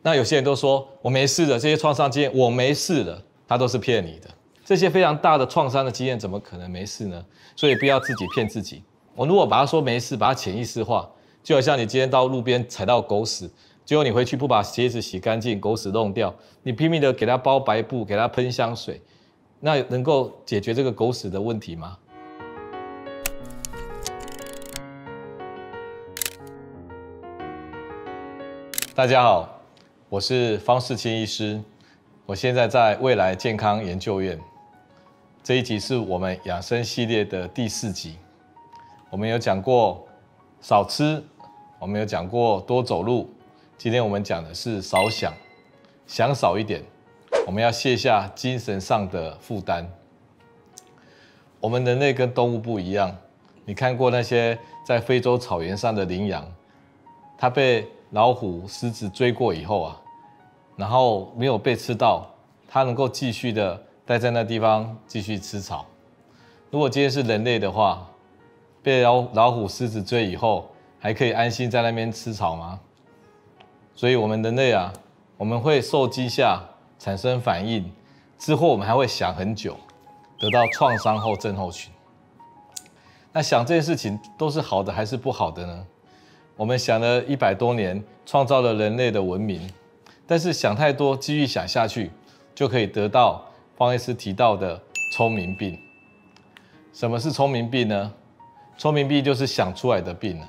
那有些人都说我没事的，这些创伤经验我没事了，他都是骗你的。这些非常大的创伤的经验，怎么可能没事呢？所以不要自己骗自己。我如果把它说没事，把它潜意识化，就好像你今天到路边踩到狗屎，结果你回去不把鞋子洗干净，狗屎弄掉，你拼命的给它包白布，给它喷香水，那能够解决这个狗屎的问题吗？大家好，我是方世清医师，我现在在未来健康研究院。这一集是我们养生系列的第4集。我们有讲过少吃，我们有讲过多走路，今天我们讲的是少想，想少一点，我们要卸下精神上的负担。我们人类跟动物不一样，你看过那些在非洲草原上的羚羊，它被老虎、狮子追过以后啊，然后没有被吃到，它能够继续的待在那地方继续吃草。如果今天是人类的话，被老虎、狮子追以后，还可以安心在那边吃草吗？所以我们人类啊，我们会受惊吓，产生反应，之后我们还会想很久，得到创伤后症候群。那想这件事情都是好的还是不好的呢？我们想了100多年，创造了人类的文明，但是想太多，继续想下去，就可以得到方医师提到的聪明病。什么是聪明病呢？聪明病就是想出来的病，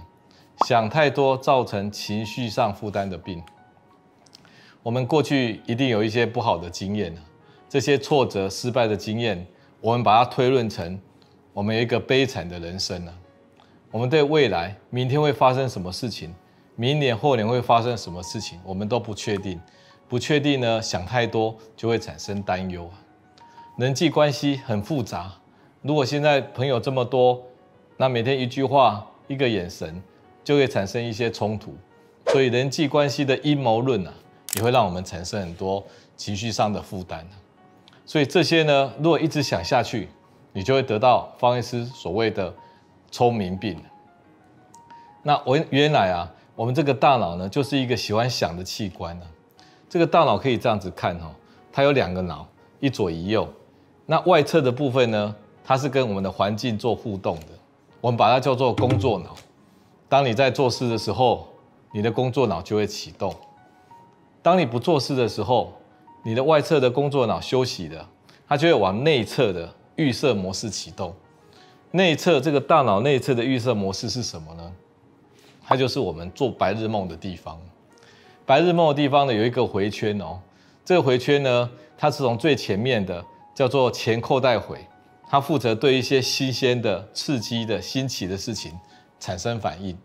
想太多造成情绪上负担的病。我们过去一定有一些不好的经验，这些挫折、失败的经验，我们把它推论成我们有一个悲惨的人生。我们对未来明天会发生什么事情，明年后年会发生什么事情，我们都不确定。不确定呢，想太多就会产生担忧。人际关系很复杂，如果现在朋友这么多，那每天一句话、一个眼神就会产生一些冲突。所以人际关系的阴谋论也会让我们产生很多情绪上的负担。所以这些呢，如果一直想下去，你就会得到方医师所谓的聪明病。那原来我们这个大脑呢，就是一个喜欢想的器官。这个大脑可以这样子看，它有2个脑，一左一右。那外侧的部分呢，它是跟我们的环境做互动的，我们把它叫做工作脑。当你在做事的时候，你的工作脑就会启动；当你不做事的时候，你的外侧的工作脑休息的，它就会往内侧的预设模式启动。内侧这个大脑内侧的预设模式是什么呢？它就是我们做白日梦的地方。白日梦的地方呢，有一个回圈这个回圈呢，它是从最前面的叫做前扣带回，它负责对一些新鲜的、刺激的、新奇的事情产生反应。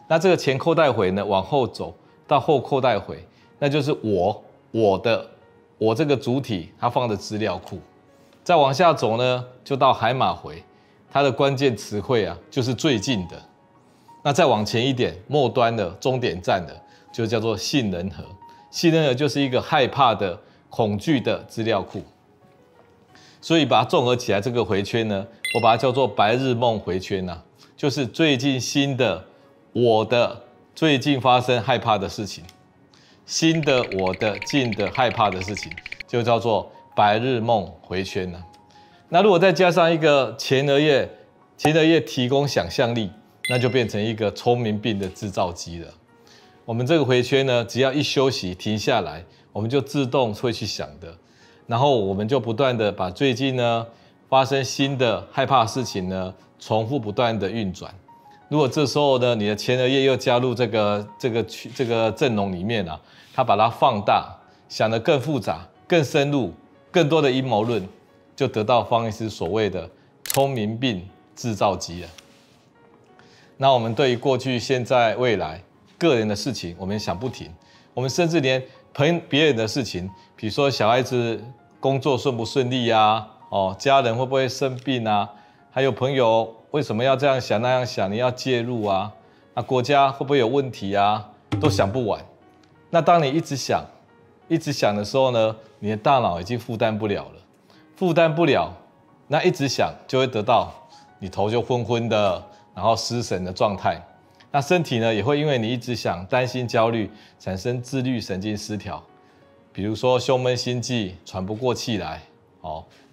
那这个前扣带回呢，往后走到后扣带回，那就是我这个主体它放的资料库。再往下走呢，就到海马回，它的关键词汇就是最近的。那再往前一点，末端的终点站的，就叫做杏仁核。杏仁核就是一个害怕的、恐惧的资料库。所以把它综合起来，这个回圈呢，我把它叫做白日梦回圈就是最近新的我的最近发生害怕的事情，新的我的近的害怕的事情，就叫做白日梦回圈。那如果再加上一个前额叶提供想象力，那就变成一个聪明病的制造机了。我们这个回圈呢，只要一休息停下来，我们就自动会去想的，然后我们就不断的把最近呢发生新的害怕的事情呢，重复不断的运转。如果这时候呢，你的前额叶又加入这个阵容里面它把它放大，想得更复杂、更深入、更多的阴谋论，就得到方医师所谓的聪明病制造机了。那我们对于过去、现在、未来个人的事情，我们想不停。我们甚至连别人的事情，比如说小孩子工作顺不顺利家人会不会生病还有朋友为什么要这样想那样想，你要介入那国家会不会有问题都想不完。那当你一直想的时候呢，你的大脑已经负担不了，那一直想就会得到你头就昏昏的，然后失神的状态。那身体呢也会因为你一直想、担心、焦虑，产生自律神经失调，比如说胸闷、心悸、喘不过气来，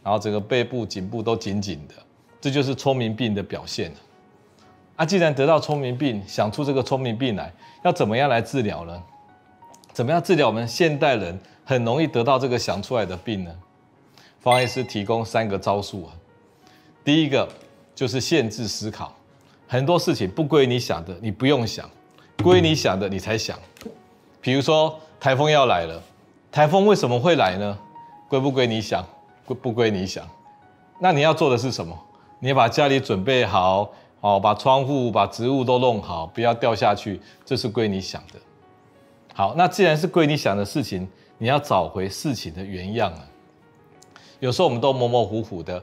然后整个背部、颈部都紧紧的，这就是聪明病的表现了。既然得到聪明病，想出这个聪明病来，要怎么样来治疗呢？怎么样治疗我们现代人很容易得到这个想出来的病呢？方医师提供3个招数。第一个就是限制思考，很多事情不归你想的，你不用想；归你想的，你才想。比如说台风要来了，台风为什么会来呢？归不归你想？不归你想。那你要做的是什么？你要把家里准备好，把窗户、把植物都弄好，不要掉下去，这是归你想的。好，那既然是归你想的事情，你要找回事情的原样啊。有时候我们都模模糊糊的，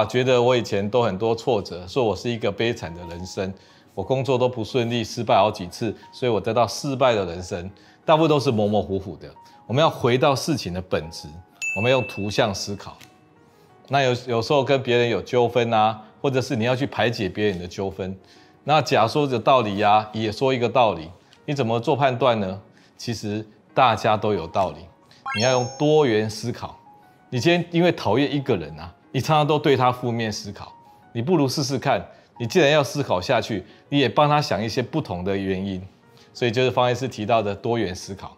觉得我以前都很多挫折，说我是一个悲惨的人生，我工作都不顺利，失败好几次，所以我得到失败的人生，大部分都是模模糊糊的。我们要回到事情的本质，我们用图像思考。那有时候跟别人有纠纷啊，或者是你要去排解别人的纠纷，那甲说着道理啊，乙也说一个道理，你怎么做判断呢？其实大家都有道理，你要用多元思考。你今天因为讨厌一个人啊，你常常都对他负面思考，你不如试试看，你既然要思考下去，你也帮他想一些不同的原因，所以就是方医师提到的多元思考。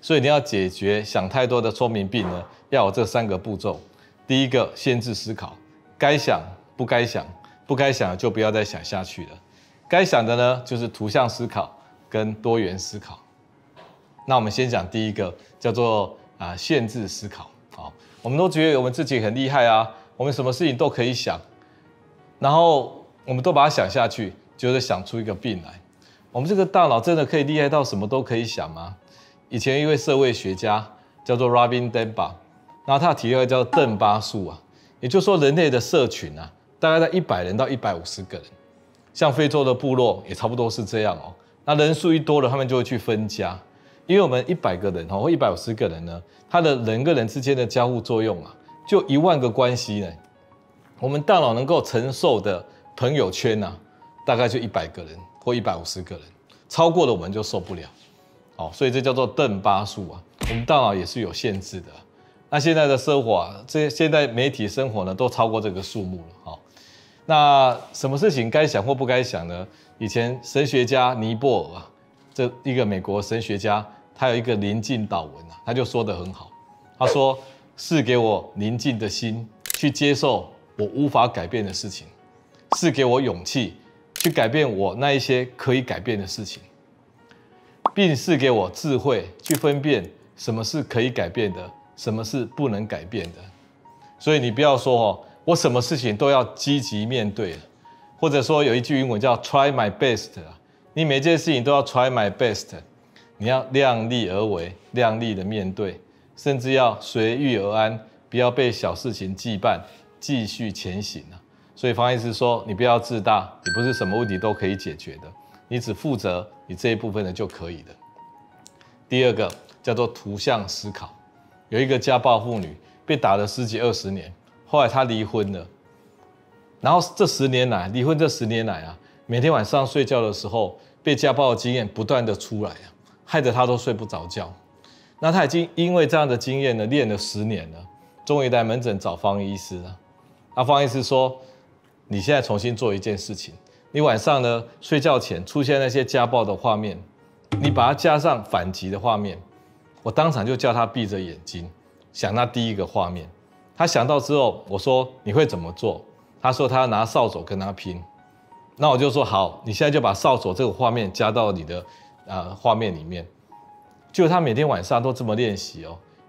所以你要解决想太多的聪明病呢，要有这3个步骤。第一个，限制思考，该想不该想，不该想就不要再想下去了。该想的呢，就是图像思考跟多元思考。那我们先讲第一个，叫做限制思考。我们都觉得我们自己很厉害啊，我们什么事情都可以想，然后我们都把它想下去，就是想出一个病来。我们这个大脑真的可以厉害到什么都可以想吗？以前一位社会学家叫做 Robin Dunbar， 然后他提了一个叫邓巴数啊，也就是说人类的社群啊，大概在100人到150个人，像非洲的部落也差不多是这样哦。那人数一多了，他们就会去分家。因为我们100个人或150个人呢，他的人跟人之间的交互作用啊，就1万个关系呢。我们大脑能够承受的朋友圈啊，大概就100个人或150个人，超过了我们就受不了。所以这叫做邓巴数啊。我们大脑也是有限制的。那现在的生活啊，现在媒体生活呢，都超过这个数目了。那什么事情该想或不该想呢？以前神学家尼泊尔啊，这一个美国神学家，他有一个宁静祷文啊，他就说得很好。他说：“赐给我宁静的心，去接受我无法改变的事情；赐给我勇气，去改变我那一些可以改变的事情，并赐给我智慧，去分辨什么是可以改变的，什么是不能改变的。”所以你不要说我什么事情都要积极面对，或者说有一句英文叫 "try my best" 你每件事情都要 try my best， 你要量力而为，量力的面对，甚至要随遇而安，不要被小事情羁绊，继续前行所以方医师说，你不要自大，你不是什么问题都可以解决的，你只负责你这一部分的就可以了。第二个叫做图像思考，有一个家暴妇女被打了10几20年，后来她离婚了，然后这10年来，离婚这10年来啊，每天晚上睡觉的时候，被家暴的经验不断的出来害得她都睡不着觉。那她已经因为这样的经验呢，练了10年了，终于来门诊找方医师了。那方医师说，你现在重新做一件事情，你晚上呢睡觉前出现那些家暴的画面，你把它加上反击的画面。我当场就叫他闭着眼睛想那第一个画面。他想到之后，我说你会怎么做？他说他要拿扫帚跟他拼。那我就说好，你现在就把扫帚这个画面加到你的画面里面。结果他每天晚上都这么练习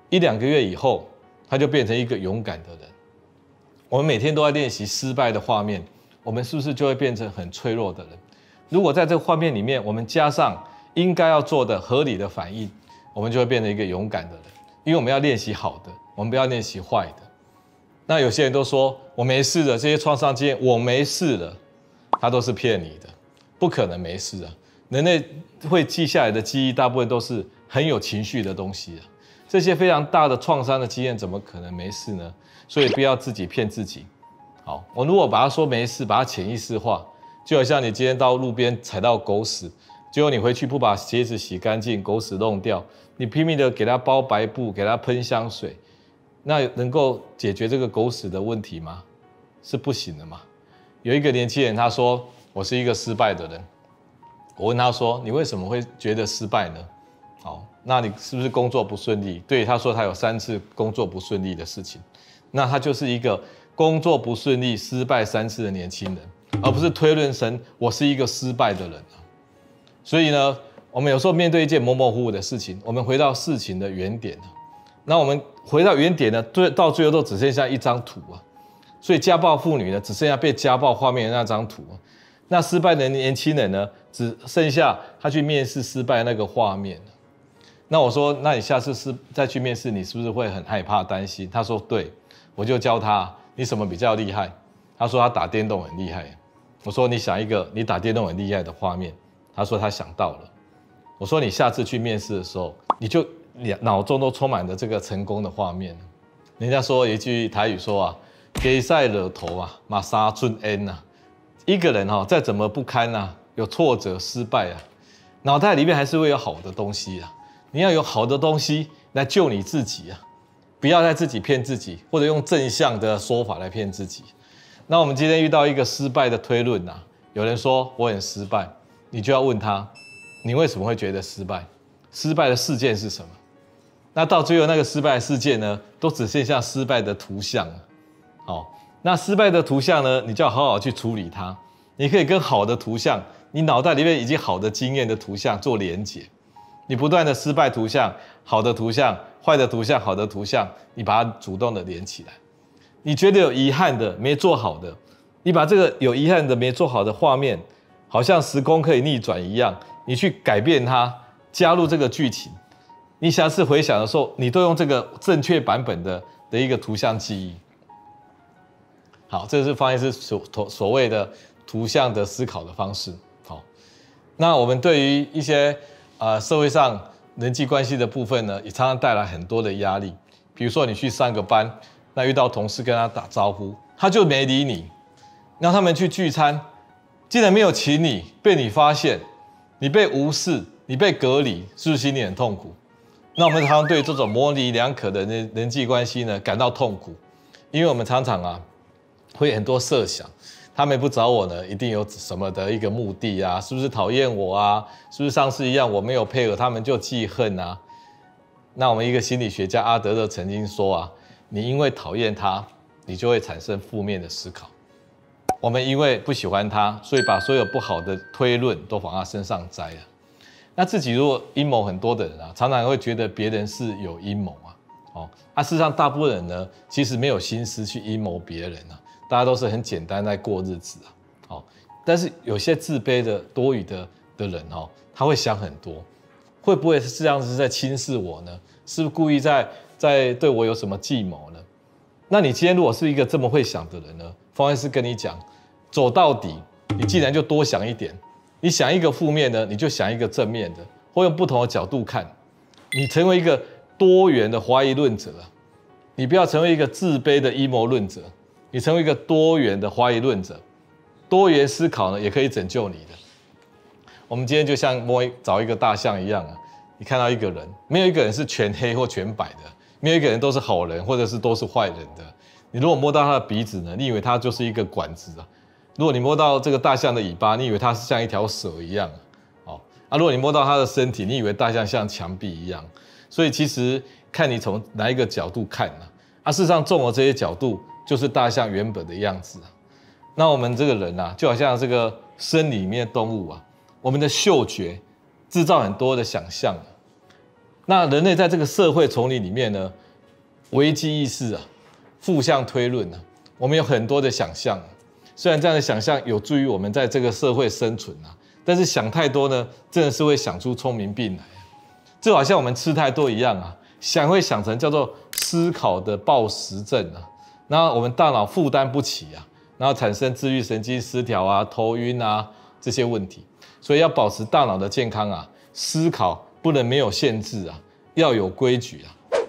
1、2个月以后，他就变成一个勇敢的人。我们每天都在练习失败的画面，我们是不是就会变成很脆弱的人？如果在这个画面里面，我们加上应该要做的合理的反应，我们就会变成一个勇敢的人。因为我们要练习好的，我们不要练习坏的。那有些人都说我没事了，这些创伤经验我没事了，他都是骗你的，不可能没事人类会记下来的记忆，大部分都是很有情绪的东西这些非常大的创伤的经验，怎么可能没事呢？所以不要自己骗自己。好，我如果把它说没事，把它潜意识化，就好像你今天到路边踩到狗屎，结果你回去不把鞋子洗干净，狗屎弄掉，你拼命的给它包白布，给它喷香水，那能够解决这个狗屎的问题吗？是不行的嘛。有一个年轻人他说我是一个失败的人，我问他说你为什么会觉得失败呢？好，那你是不是工作不顺利？对，他说他有3次工作不顺利的事情，那他就是一个工作不顺利、失败3次的年轻人，而不是推论成我是一个失败的人。所以呢，我们有时候面对一件模模糊糊的事情，我们回到事情的原点，那我们回到原点呢，到最后都只剩下一张图啊。所以家暴妇女呢，只剩下被家暴画面的那张图，那失败的年轻人呢，只剩下他去面试失败的那个画面。那我说，那你下次再去面试，你是不是会很害怕、担心？他说对，我就教他，你什么比较厉害？他说他打电动很厉害。我说你想一个你打电动很厉害的画面，他说他想到了。我说你下次去面试的时候，你就脑中都充满着这个成功的画面。人家说有一句台语说啊，给赛惹头啊，马杀春恩啊。一个人再怎么不堪啊，有挫折、失败啊，脑袋里面还是会有好的东西啊。你要有好的东西来救你自己啊，不要再自己骗自己，或者用正向的说法来骗自己。那我们今天遇到一个失败的推论啊，有人说我很失败，你就要问他，你为什么会觉得失败？失败的事件是什么？那到最后那个失败的事件呢，都只剩下失败的图像了。好，那失败的图像呢，你就要好好去处理它。你可以跟好的图像，你脑袋里面已经好的经验的图像做连结。你不断的失败图像、好的图像、坏的图像、好的图像，你把它主动的连起来。你觉得有遗憾的、没做好的，你把这个有遗憾的、没做好的画面，好像时空可以逆转一样，你去改变它，加入这个剧情。你下次回想的时候，你都用这个正确版本的一个图像记忆。好，这是方医师所谓的图像的思考的方式。好，那我们对于一些社会上人际关系的部分呢，也常常带来很多的压力。比如说你去上个班，那遇到同事跟他打招呼，他就没理你。让他们去聚餐，竟然没有请你，被你发现，你被无视，你被隔离，是不是心里很痛苦？那我们常常对这种模棱两可的人际关系呢感到痛苦，因为我们常常会很多设想，他们不找我呢，一定有什么的一个目的啊？是不是讨厌我啊？是不是上次一样我没有配合他们就记恨啊？那我们一个心理学家阿德勒曾经说你因为讨厌他，你就会产生负面的思考。我们因为不喜欢他，所以把所有不好的推论都往他身上摘了。那自己如果阴谋很多的人常常会觉得别人是有阴谋事实上大部分人呢，其实没有心思去阴谋别人大家都是很简单在过日子但是有些自卑的多余的人他会想很多，会不会是这样子在轻视我呢？是不是故意在对我有什么计谋呢？那你今天如果是一个这么会想的人呢，方医师跟你讲，走到底，你既然就多想一点，你想一个负面的，你就想一个正面的，或用不同的角度看，你成为一个多元的怀疑论者你不要成为一个自卑的阴谋论者，你成为一个多元的怀疑论者，多元思考呢也可以拯救你的。我们今天就像找一个大象一样你看到一个人，没有一个人是全黑或全白的，没有一个人都是好人或者是都是坏人的。你如果摸到他的鼻子呢，你以为他就是一个管子如果你摸到这个大象的尾巴，你以为它是像一条蛇一样如果你摸到它的身体，你以为大象像墙壁一样。所以其实看你从哪一个角度看事实上综合这些角度，就是大象原本的样子那我们这个人就好像这个森林里面的动物我们的嗅觉制造很多的想象那人类在这个社会丛林里面呢，危机意识负向推论我们有很多的想象虽然这样的想象有助于我们在这个社会生存但是想太多呢，真的是会想出聪明病来就好像我们吃太多一样想会想成叫做思考的暴食症那我们大脑负担不起然后产生自律神经失调头晕这些问题。所以要保持大脑的健康思考不能没有限制要有规矩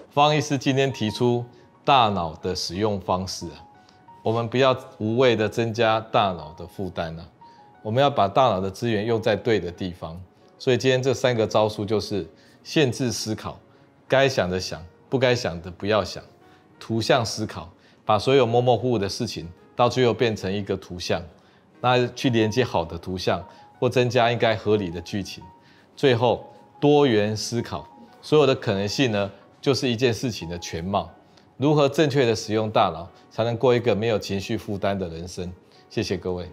方医师今天提出大脑的使用方式我们不要无谓的增加大脑的负担我们要把大脑的资源用在对的地方。所以今天这3个招数就是限制思考，该想的想，不该想的不要想。图像思考，把所有模模糊糊的事情到最后变成一个图像，那去连接好的图像，或增加应该合理的剧情。最后多元思考，所有的可能性呢，就是一件事情的全貌。如何正确的使用大脑，才能过一个没有情绪负担的人生？谢谢各位。